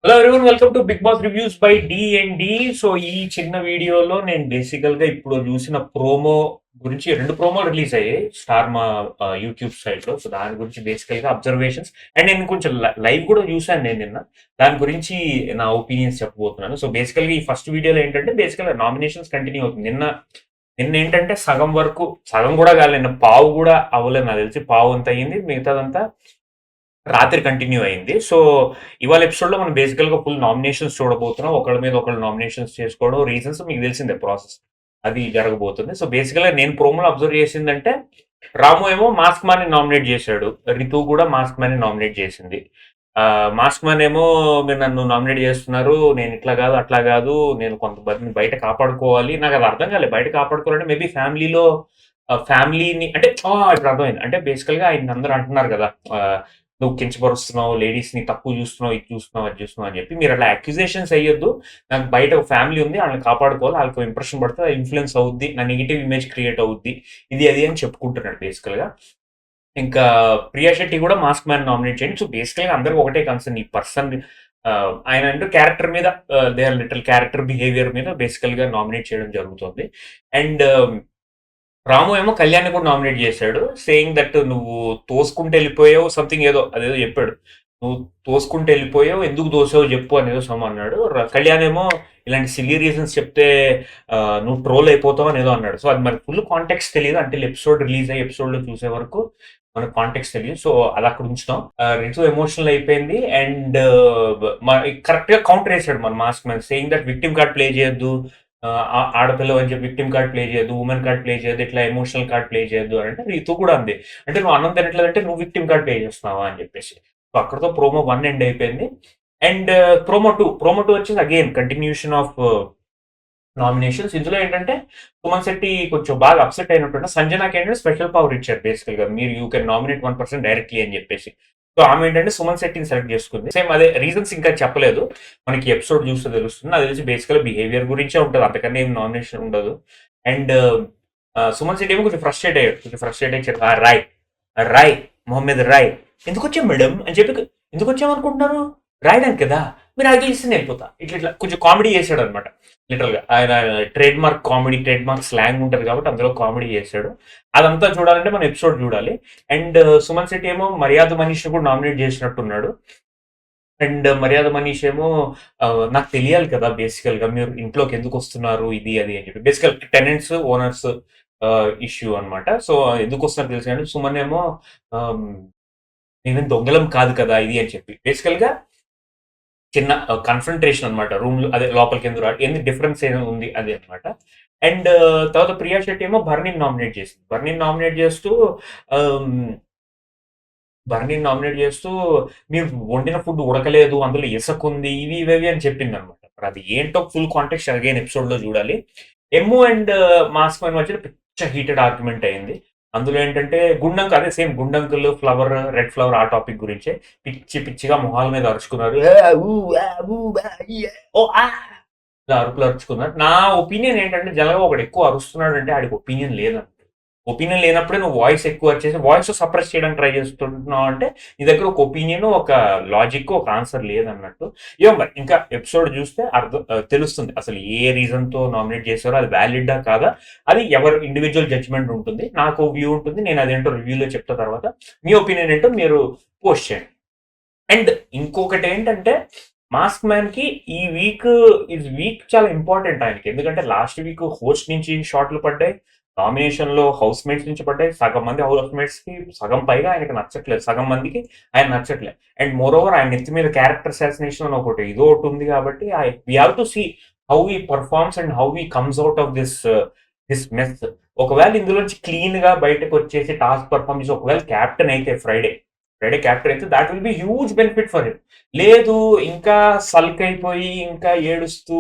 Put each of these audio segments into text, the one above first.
Hello everyone, welcome to Big Boss reviews by D and D. So ఈ చిన్న వీడియోలో నేను బేసికల్ గా ఇప్పుడు చూసిన ప్రోమో గురించి రెండు ప్రోమోలు రిలీజ్ అయ్యాయి స్టార్ మా యూట్యూబ్ సైట్ లో. సో దాని గురించి బేసికల్ గా అబ్జర్వేషన్స్ అండ్ నేను కొంచెం లైవ్ కూడా చూశాను నేను నిన్న. దాని గురించి నా ఒపీనియన్స్ చెప్పబోతున్నాను. సో బేసికల్ గా ఈ ఫస్ట్ వీడియోలో ఏంటంటే బేసికల్ గా నామినేషన్స్ కంటిన్యూ అవుతుంది. నిన్న నిన్న ఏంటంటే సగం వరకు, సగం కూడా కాలేదు, నిన్న పావు కూడా అవ్వలేదు నాకు తెలిసి. పావు అంత అయ్యింది, మిగతాదంతా రాత్రి కంటిన్యూ అయింది. సో ఇవాళ ఎపిసోడ్ లో మనం బేసికల్ గా ఫుల్ నామినేషన్స్ చూడబోతున్నాం. ఒకళ్ళ మీద ఒకళ్ళు నామినేషన్స్ చేసుకోవడం, రీజన్స్ మీకు తెలిసిందే ప్రాసెస్ అది జరగబోతుంది. సో బేసికల్ గా నేను ప్రోమోలో అబ్జర్వ్ చేసిందంటే, రాము ఏమో మాస్క్ మ్యాన్ ని నామినేట్ చేశాడు, రితు కూడా మాస్క్ మ్యాన్ ని నామినేట్ చేసింది. మాస్క్ మ్యాన్ ఏమో మీరు నన్ను నామినేట్ చేస్తున్నారు, నేను ఇట్లా కాదు అట్లా కాదు, నేను కొంతమందిని బయట కాపాడుకోవాలి. నాకు అది అర్థం కాలేదు. బయట కాపాడుకోవాలంటే మేబీ ఫ్యామిలీలో ఫ్యామిలీని అంటే ఇప్పుడు అర్థమైంది. అంటే బేసికల్ గా ఆయన అందరూ అంటున్నారు కదా, నువ్వు కించపరుస్తున్నావు, లేడీస్‌ని తక్కువ చూస్తున్నావు, ఇది చూస్తున్నావు, అది చూస్తున్నావు అని చెప్పి. మీరు అట్లా అక్యూజేషన్స్ ఎయ్యొద్దు. నాకు బయట ఒక ఫ్యామిలీ ఉంది, ఆళ్ళని కాపాడుకోవాలి. ఆళ్ళకి ఇంప్రెషన్ పడితే అది ఇన్‌ఫ్లూయెన్స్ అవుద్ది. నా నెగెటివ్ ఇమేజ్ క్రియేట్ అవుద్ది. ఇది అది అని చెప్పుకుంటున్నాడు బేసికల్‌గా. ఇంకా ప్రియా శెట్టి కూడా మాస్క్ మ్యాన్ నామినేట్ చేయండి. సో బేసికల్‌గా అందరికి ఒకటే కన్సర్న్, ఈ పర్సన్ ఆయన అంటూ క్యారెక్టర్ మీద, they are little character behaviour మీద బేసికల్‌గా నామినేట్ చేయడం జరుగుతుంది. అండ్ రాము ఏమో కళ్యాణ్‌ని కూడా నామినేట్ చేశాడు. సేయింగ్ దట్ నువ్వు తోసుకుంటూ వెళ్ళిపోయావు, సంథింగ్ ఏదో అదేదో చెప్పాడు. నువ్వు తోసుకుంటూ వెళ్ళిపోయావు, ఎందుకు తోసావో చెప్పు అనేదో అన్నాడు. కళ్యాణ్ ఏమో ఇలాంటి సిల్లీ రీజన్స్ చెప్తే నువ్వు ట్రోల్ అయిపోతావు అనేదో అన్నాడు. సో అది మరి ఫుల్ కాంటెక్స్ట్ తెలియదు. అంటే ఎపిసోడ్ రిలీజ్ అయ్యి ఎపిసోడ్‌లో చూసే వరకు మనకు కాంటెక్స్ట్ తెలియదు. సో అది అక్కడ ఉంచుతాం. రితు ఎమోషనల్ అయిపోయింది. అండ్ కరెక్ట్‌గా కౌంటర్ వేసాడు మన mask man, saying that victim card play చేయొద్దు, ఆడపిల్ల అని చెప్పి విక్టిమ్ కార్డ్ ప్లే చేయొద్దు, ఉమెన్ కార్డ్ ప్లే చేయొద్దు, ఇట్లా ఎమోషనల్ కార్డ్ ప్లే చేయొద్దు అని అంటే రితు కూడా అంది. అంటే నువ్వు అన్నం తినట్లేదంటే నువ్వు విక్టిమ్ కార్డ్ ప్లే చేస్తున్నావా అని చెప్పేసి. సో అక్కడతో ప్రోమో 1 ఎండ్ అయిపోయింది. అండ్ ప్రోమో 2 వచ్చింది, అగైన్ కంటిన్యూషన్ ఆఫ్ నామినేషన్స్. ఇందులో ఏంటంటే సుమన్ శెట్టి కొంచెం బాగా అప్సెట్ అయినట్టు, సంజనాకి ఏంటంటే స్పెషల్ పవర్ ఇచ్చారు బేసికల్ గా, మీరు యూ కెన్ నామినేట్ 1% డైరెక్ట్లీ అని చెప్పేసి. సో ఆమె ఏంటంటే సుమన్ శెట్టిని సెలెక్ట్ చేసుకుంది. సేమ్ అదే రీజన్స్ ఇంకా చెప్పలేదు, మనకి ఎపిసోడ్ చూస్తే తెలుస్తుంది. అది తెలిసి బేసికల్ బిహేవియర్ గురించే ఉంటుంది, అంతకన్నా ఏం నామినేషన్ ఉండదు. అండ్ సుమన్ శెట్టి ఏమో కొంచెం ఫ్రస్ట్రేట్ అయ్యాడు, రాయ్ రాయ్ మొహమ్మద్ రాయ్ ఎందుకు వచ్చాం మేడం అని చెప్పి. ఎందుకు వచ్చామనుకుంటున్నారు, రాయడానికి కదా, మీరు అది ఇస్తే వెళ్ళిపోతా, ఇట్లా ఇట్లా కొంచెం కామెడీ చేశాడు అనమాట. లిటరల్ గా ఆయన trade mark comedy, trade mark slang ఉంటుంది కాబట్టి అందులో కామెడీ చేశాడు. అదంతా చూడాలంటే మనం ఎపిసోడ్ చూడాలి. అండ్ సుమన్ శెట్టి ఏమో మర్యాద మనీష్ కూడా నామినేట్ చేసినట్టున్నాడు. అండ్ మర్యాద మనీష్ ఏమో నాకు తెలియాలి కదా బేసికల్ గా మీరు ఇంట్లోకి ఎందుకు వస్తున్నారు, ఇది అది అని చెప్పి. బేసికల్ టెనెంట్స్ ఓనర్స్ ఇష్యూ అన్నమాట. సో ఎందుకు వస్తున్నారు తెలుసు కానీ, సుమన్ ఏమో మేమేం దొంగలం కాదు కదా ఇది అని చెప్పి. బేసికల్ గా చిన్న కన్ఫ్రంటేషన్ అనమాట రూమ్ లో, అదే లోపలికి ఎందుకు ఏంది డిఫరెన్స్ ఏదో ఉంది అది అనమాట. అండ్ తర్వాత ప్రియా శెట్టి ఏమో భరణిని నామినేట్ చేసింది. ఆమ్, భరణిని నామినేట్ చేస్తూ మీరు వండిన ఫుడ్ ఉడకలేదు, అందులో ఇసకుంది, ఇవి ఇవి అని చెప్పింది అనమాట. మరి అది ఏంటో ఫుల్ కాంటెక్స్ట్ అగైన్ ఎపిసోడ్ లో చూడాలి. ఎమ్ము అండ్ మాస్క్ మ్యాన్ మధ్య పిచ్చ హీటెడ్ ఆర్గ్యుమెంట్ అయింది. అందులో ఏంటంటే గుండంకు, అదే సేమ్ గుండంకులు, ఫ్లవర్, రెడ్ ఫ్లవర్, ఆ టాపిక్ గురించే పిచ్చి పిచ్చిగా మొహాల మీద అరుచుకున్నారు. "ఏ, ఊ, ఆ, ఊ, ఆ, ఈ, ఏ, ఓ, ఆ" ఇలా అరుపులు అరుచుకున్నారు. నా ఒపీనియన్ ఏంటంటే, జనరల్గా ఒకడు ఎక్కువ అరుస్తున్నాడు అంటే ఆడికి ఒపీనియన్ లేదంట. ఒపీనియన్ లేనప్పుడే నువ్వు వాయిస్ ఎక్కువ వచ్చేసి వాయిస్ సప్రెస్ చేయడానికి ట్రై చేస్తున్నావు అంటే నీ దగ్గర ఒక ఒపీనియన్, ఒక లాజిక్, ఒక ఆన్సర్ లేదన్నట్టు. ఏమో మరి ఇంకా ఎపిసోడ్ చూస్తే అర్థం తెలుస్తుంది అసలు ఏ రీజన్ తో నామినేట్ చేశారో, అది వ్యాలిడా కాదా, అది ఎవరు ఇండివిజువల్ జడ్జ్మెంట్ ఉంటుంది. నాకు వ్యూ ఉంటుంది, నేను అదేంటో రివ్యూలో చెప్తా. తర్వాత మీ ఒపీనియన్ ఏంటో మీరు పోస్ట్ చేయండి. అండ్ ఇంకొకటి ఏంటంటే, మాస్క్ మ్యాన్ కి ఈ వీక్ వీక్ చాలా ఇంపార్టెంట్ ఆయనకి. ఎందుకంటే లాస్ట్ వీక్ హోస్ట్ నుంచి షాట్లు పడ్డాయి, నామినేషన్ లో హౌస్ మేట్స్ నుంచి పడ్డాయి. సగం మంది హౌస్ మేట్స్ కి, సగం పైగా ఆయనకి నచ్చట్లేదు, సగం మందికి ఆయన నచ్చట్లేదు. అండ్ మోర్ ఓవర్ ఆయన నెత్తి మీద క్యారెక్టర్ అసాసినేషన్ అని ఒకటి ఇదో ఒకటి ఉంది కాబట్టి we have to see how he performs and how he comes out of this mess. ఒకవేళ ఇందులోంచి క్లీన్ గా బయటకు వచ్చేసి టాస్క్ పర్ఫార్మ్ చేసి ఒకవేళ క్యాప్టెన్ అయితే ఫ్రైడే క్యాప్టెన్ అయితే that will be huge benefit for him. లేదు, ఇంకా సల్క్ అయిపోయి ఇంకా ఏడుస్తూ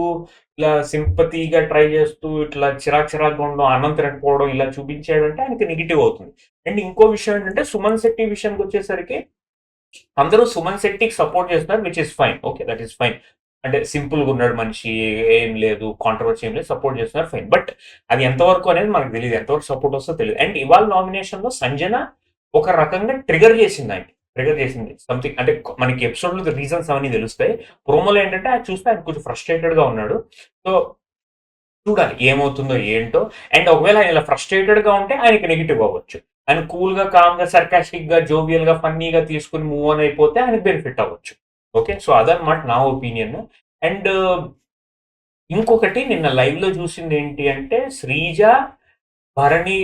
ఇలా సింపతిగా ట్రై చేస్తూ ఇట్లా చిరాకు ఉండడం, అన్నం తినకపోవడం ఇలా చూపించాడంటే ఆయనకి నెగిటివ్ అవుతుంది. అండ్ ఇంకో విషయం ఏంటంటే, సుమన్ శెట్టి విషయానికి వచ్చేసరికి అందరూ సుమన్ శెట్టికి సపోర్ట్ చేస్తున్నారు, which is fine, okay, that is fine. అంటే సింపుల్ గా ఉన్నాడు మనిషి, ఏం లేదు కాంట్రవర్సీ, ఏం లేదు, సపోర్ట్ చేస్తున్నారు, ఫైన్. బట్ అది ఎంతవరకు అనేది మనకు తెలియదు, ఎంతవరకు సపోర్ట్ వస్తుందో తెలియదు. అండ్ ఇవాళ నామినేషన్ లో సంజన ఒక రకంగా ట్రిగర్ చేసింది ఆయన. ట్రిగర్ చేసింది సంథింగ్. అంటే మనకి ఎపిసోడ్లో రీజన్స్ అవన్నీ తెలుస్తాయి. ప్రోమోలో ఏంటంటే అది చూస్తే ఆయన కొంచెం ఫ్రస్ట్రేటెడ్ గా ఉన్నాడు. సో చూడాలి ఏమవుతుందో ఏంటో. అండ్ ఒకవేళ ఆయన ఇలా ఫ్రస్ట్రేటెడ్ గా ఉంటే ఆయనకి నెగిటివ్ అవ్వచ్చు. ఆయన కూల్ గా, కామ్ గా, సర్కాస్టిక్ గా, జోవియల్ గా, ఫన్నీగా తీసుకుని మూవ్ ఆన్ అయిపోతే ఆయనకి బెనిఫిట్ అవ్వచ్చు. ఓకే, సో అదనమాట నా ఒపీనియన్. అండ్ ఇంకొకటి నిన్న లైవ్ లో చూసింది ఏంటి అంటే శ్రీజ, భరణి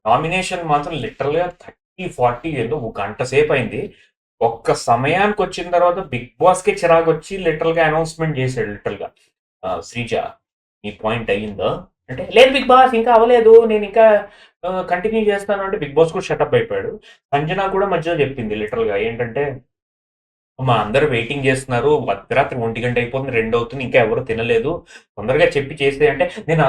నామినేషన్ మాత్రం లిటరల్ గా 30-40 ఏదో ఒక గంట సేపు అయింది. ఒక్క సమయానికి వచ్చిన తర్వాత బిగ్ బాస్ కి చిరాకు వచ్చి లిటరల్ గా అనౌన్స్మెంట్ చేశాడు లిటరల్ గా. శ్రీజ మీ పాయింట్ అయ్యిందా అంటే, లేదు బిగ్ బాస్ ఇంకా అవ్వలేదు, నేను ఇంకా కంటిన్యూ చేస్తాను అంటే బిగ్ బాస్ కూడా షటప్ అయిపోయాడు. సంజన కూడా మధ్యలో చెప్పింది లిటరల్ గా ఏంటంటే, మా అందరూ వెయిటింగ్ చేస్తున్నారు, అర్ధరాత్రి 1 గంట అయిపోతుంది, 2 అవుతుంది, ఇంకా ఎవరు తినలేదు, తొందరగా చెప్పి చేస్తే అంటే నేను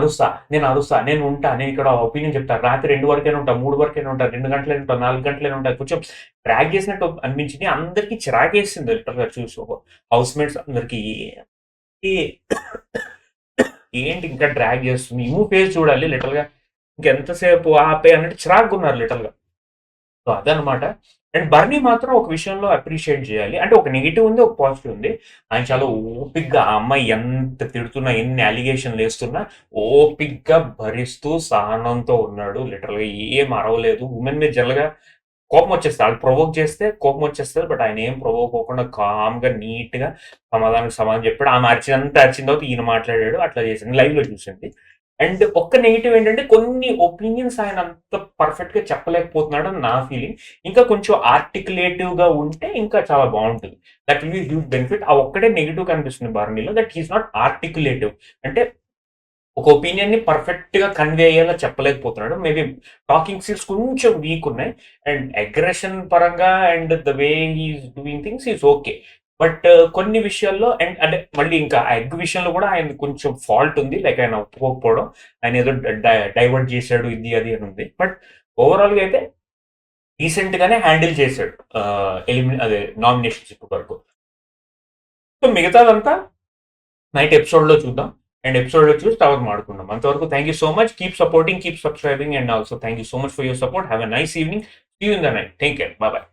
ఉంటా, నేను ఇక్కడ ఒపీనియన్ చెప్తాను, రాత్రి 2 వరకైనా ఉంటా, 3 వరకైనా ఉంటా, 2 గంటలైనా ఉంటా, 4 గంటలైనా ఉంటా. కొంచెం ట్రాక్ చేసినట్టు అనిపించింది. అందరికీ చిరాకేసింది లిటరల్ గా చూసి. హౌస్ మేట్స్ అందరికి ఏంటి ఇంకా డ్రాగ్ చేస్తుంది, ఈ ఫేస్ చూడాలి లిటరల్ గా, ఇంకెంతసేపు ఆపే అన్నట్టు చిరాకున్నారు లిటరల్ గా. సో అదనమాట. అండ్ బర్నీ మాత్రం ఒక విషయంలో అప్రిషియేట్ చేయాలి. అంటే ఒక నెగిటివ్ ఉంది, ఒక పాజిటివ్ ఉంది. ఆయన చాలా ఓపిక్గా ఆ అమ్మాయి ఎంత తిడుతున్నా, ఎన్ని అలిగేషన్లు వేస్తున్నా ఓపిక్గా భరిస్తూ సహనంతో ఉన్నాడు. లిటరల్గా ఏం అరవలేదు. ఉమెన్ మీద జల్లగా కోపం వచ్చేస్తుంది, వాళ్ళు ప్రొవోక్ చేస్తే కోపం వచ్చేస్తుంది. బట్ ఆయన ఏం ప్రొవోక్ అవ్వకుండా కామ్గా నీట్గా సమాధానం చెప్పాడు. ఆమె అరిచినంత అరిచిన తర్వాత ఈయన మాట్లాడాడు, అట్లా చేసింది. లైవ్ లో చూసింది. అండ్ ఒక్క నెగిటివ్ ఏంటంటే కొన్ని ఒపీనియన్స్ ఆయన అంత పర్ఫెక్ట్ గా చెప్పలేకపోతున్నాడు అని నా ఫీలింగ్. ఇంకా కొంచెం ఆర్టికులేటివ్ గా ఉంటే ఇంకా చాలా బాగుంటుంది. That will be huge benefit. ఆ ఒక్కటే నెగిటివ్ కనిపిస్తుంది బార్నీలో, దట్ హీస్ నాట్ ఆర్టికులేటివ్. అంటే ఒక ఒపీనియన్ ని పర్ఫెక్ట్ గా కన్వే అయ్యేలా చెప్పలేకపోతున్నాడు. మేబీ టాకింగ్ స్కిల్స్ కొంచెం వీక్ ఉన్నాయి. అండ్ అగ్రెషన్ పరంగా and the way he's doing things is okay. But కొన్ని విషయాల్లో అండ్ అంటే మళ్ళీ ఇంకా ఎగ్ విషయంలో కూడా ఆయన కొంచెం ఫాల్ట్ ఉంది. లైక్ ఆయన ఒప్పుకోకపోవడం, ఆయన ఏదో డైవర్ట్ చేశాడు ఇది అది అని ఉంది. బట్ ఓవరాల్ గా అయితే రీసెంట్ గానే హ్యాండిల్ చేశాడు అదే నామినేషన్స్ ఇప్పటి వరకు. సో మిగతాదంతా నైట్ ఎపిసోడ్ లో చూద్దాం. అండ్ ఎపిసోడ్ లో చూసి తర్వాత మాడుకుందాం. అంతవరకు thank you so much. Keep supporting, keep subscribing, and also thank you so much for your support. Have a nice evening. See you in the night. Take care. Bye by.